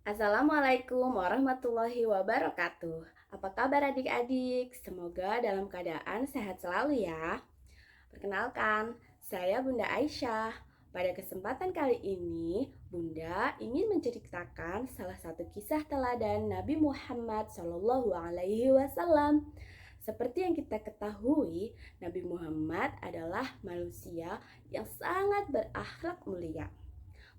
Assalamualaikum warahmatullahi wabarakatuh. Apa kabar adik-adik? Semoga dalam keadaan sehat selalu ya. Perkenalkan, saya Bunda Aisyah. Pada kesempatan kali ini, Bunda ingin menceritakan salah satu kisah teladan Nabi Muhammad SAW. Seperti yang kita ketahui, Nabi Muhammad adalah manusia yang sangat berakhlak mulia.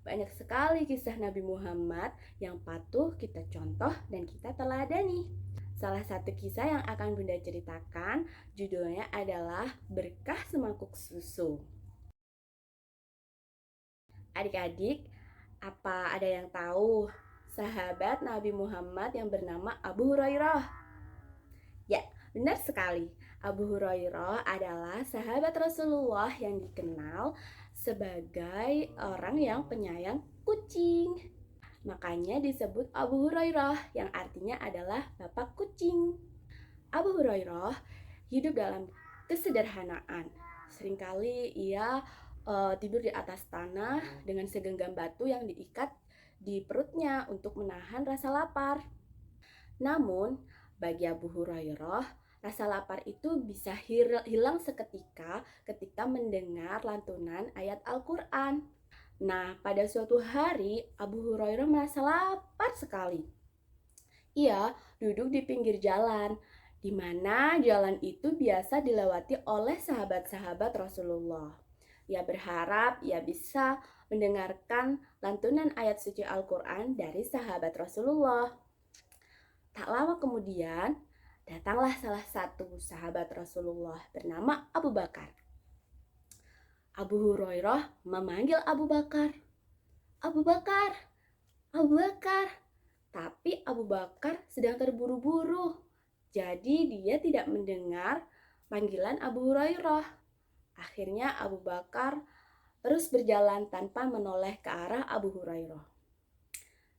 Banyak sekali kisah Nabi Muhammad yang patut kita contoh dan kita teladani. Salah satu kisah yang akan Bunda ceritakan judulnya adalah Berkah Semangkuk Susu. Adik-adik, apa ada yang tahu sahabat Nabi Muhammad yang bernama Abu Hurairah? Ya, benar sekali. Abu Hurairah adalah sahabat Rasulullah yang dikenal sebagai orang yang penyayang kucing. Makanya disebut Abu Hurairah yang artinya adalah bapak kucing. Abu Hurairah hidup dalam kesederhanaan. Seringkali ia tidur di atas tanah dengan segenggam batu yang diikat di perutnya untuk menahan rasa lapar. Namun, bagi Abu Hurairah, rasa lapar itu bisa hilang seketika ketika mendengar lantunan ayat Al-Quran. Nah, pada suatu hari Abu Hurairah merasa lapar sekali. Ia duduk di pinggir jalan, di mana jalan itu biasa dilewati oleh sahabat-sahabat Rasulullah. Ia berharap ia bisa mendengarkan lantunan ayat suci Al-Quran dari sahabat Rasulullah. Tak lama kemudian, datanglah salah satu sahabat Rasulullah bernama Abu Bakar. Abu Hurairah memanggil Abu Bakar. Abu Bakar, Abu Bakar. Tapi Abu Bakar sedang terburu-buru. Jadi dia tidak mendengar panggilan Abu Hurairah. Akhirnya Abu Bakar terus berjalan tanpa menoleh ke arah Abu Hurairah.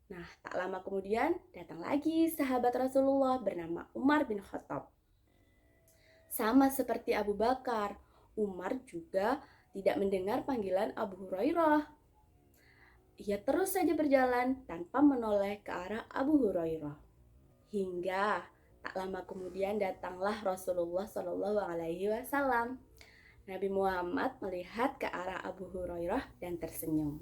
Nah, tak lama kemudian datang lagi sahabat Rasulullah bernama Umar bin Khattab. Sama seperti Abu Bakar, Umar juga tidak mendengar panggilan Abu Hurairah. Ia terus saja berjalan tanpa menoleh ke arah Abu Hurairah. Hingga tak lama kemudian datanglah Rasulullah Shallallahu Alaihi Wasallam. Nabi Muhammad melihat ke arah Abu Hurairah dan tersenyum.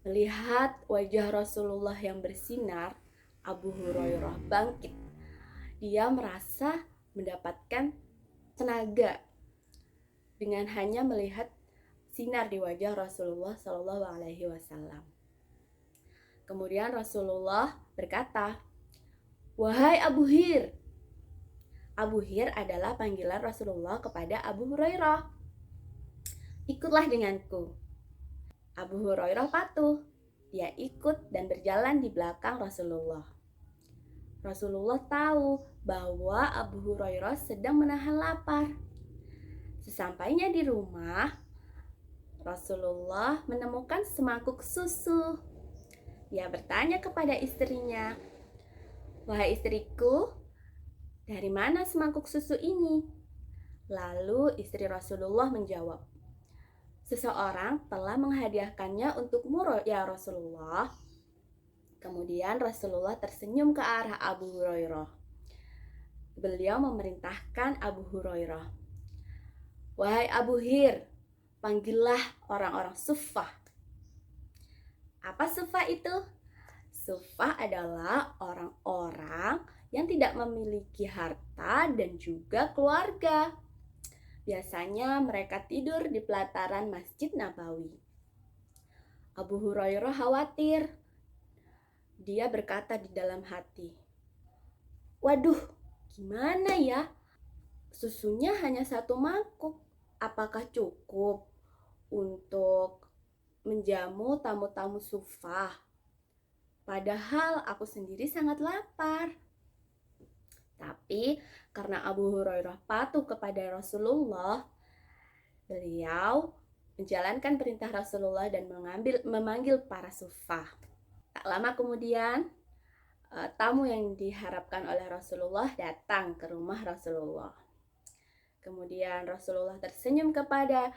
Melihat wajah Rasulullah yang bersinar, Abu Hurairah bangkit. Dia merasa mendapatkan tenaga dengan hanya melihat sinar di wajah Rasulullah Shallallahu Alaihi Wasallam. Kemudian Rasulullah berkata, "Wahai Abu Hir." Abu Hir adalah panggilan Rasulullah kepada Abu Hurairah. "Ikutlah denganku." Abu Hurairah patuh. Dia ikut dan berjalan di belakang Rasulullah. Rasulullah tahu bahwa Abu Hurairah sedang menahan lapar. Sesampainya di rumah, Rasulullah menemukan semangkuk susu. Dia bertanya kepada istrinya, "Wahai istriku, dari mana semangkuk susu ini?" Lalu istri Rasulullah menjawab, "Seseorang telah menghadiahkannya untukmu ya Rasulullah." Kemudian Rasulullah tersenyum ke arah Abu Hurairah. Beliau memerintahkan Abu Hurairah, "Wahai Abu Hir, panggillah orang-orang Suffah." Apa Suffah itu? Suffah adalah orang-orang yang tidak memiliki harta dan juga keluarga. Biasanya mereka tidur di pelataran Masjid Nabawi. Abu Hurairah khawatir. Dia berkata di dalam hati, "Waduh, gimana ya? Susunya hanya satu mangkuk. Apakah cukup untuk menjamu tamu-tamu Suffah? Padahal aku sendiri sangat lapar." Tapi karena Abu Hurairah patuh kepada Rasulullah, beliau menjalankan perintah Rasulullah dan memanggil para Suffah. Tak lama kemudian, tamu yang diharapkan oleh Rasulullah datang ke rumah Rasulullah. Kemudian Rasulullah tersenyum kepada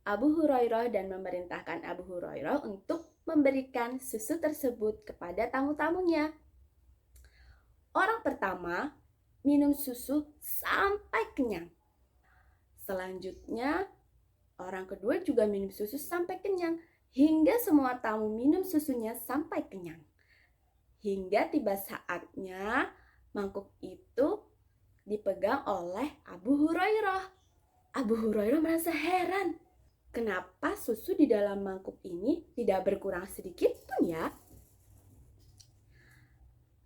Abu Hurairah dan memerintahkan Abu Hurairah untuk memberikan susu tersebut kepada tamu-tamunya. Orang pertama minum susu sampai kenyang. Selanjutnya, orang kedua juga minum susu sampai kenyang, hingga semua tamu minum susunya sampai kenyang. Hingga tiba saatnya mangkuk itu dipegang oleh Abu Hurairah. Abu Hurairah merasa heran, kenapa susu di dalam mangkuk ini tidak berkurang sedikit pun ya?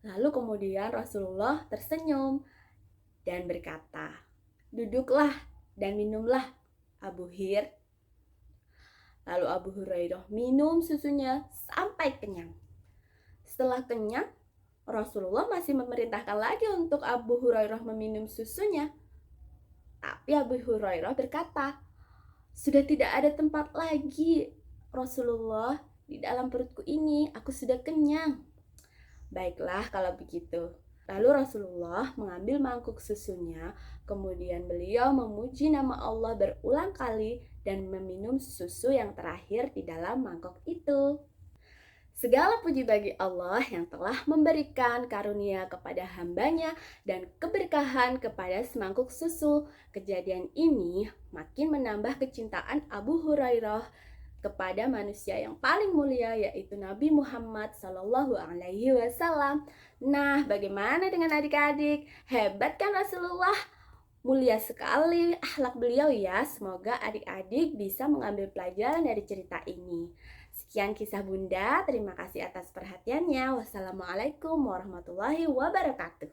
Lalu kemudian Rasulullah tersenyum dan berkata, "Duduklah dan minumlah, Abu Hir." Lalu Abu Hurairah minum susunya sampai kenyang. Setelah kenyang, Rasulullah masih memerintahkan lagi untuk Abu Hurairah meminum susunya. Tapi Abu Hurairah berkata, "Sudah tidak ada tempat lagi, Rasulullah, di dalam perutku ini, aku sudah kenyang." Baiklah kalau begitu. Lalu Rasulullah mengambil mangkuk susunya, kemudian beliau memuji nama Allah berulang kali dan meminum susu yang terakhir di dalam mangkok itu. Segala puji bagi Allah yang telah memberikan karunia kepada hambanya dan keberkahan kepada semangkuk susu. Kejadian ini makin menambah kecintaan Abu Hurairah kepada manusia yang paling mulia, yaitu Nabi Muhammad Sallallahu Alaihi Wasallam. Nah, bagaimana dengan adik-adik? Hebat kan Rasulullah? Mulia sekali akhlak beliau ya. Semoga adik-adik bisa mengambil pelajaran dari cerita ini. Sekian kisah Bunda, terima kasih atas perhatiannya. Wassalamualaikum warahmatullahi wabarakatuh.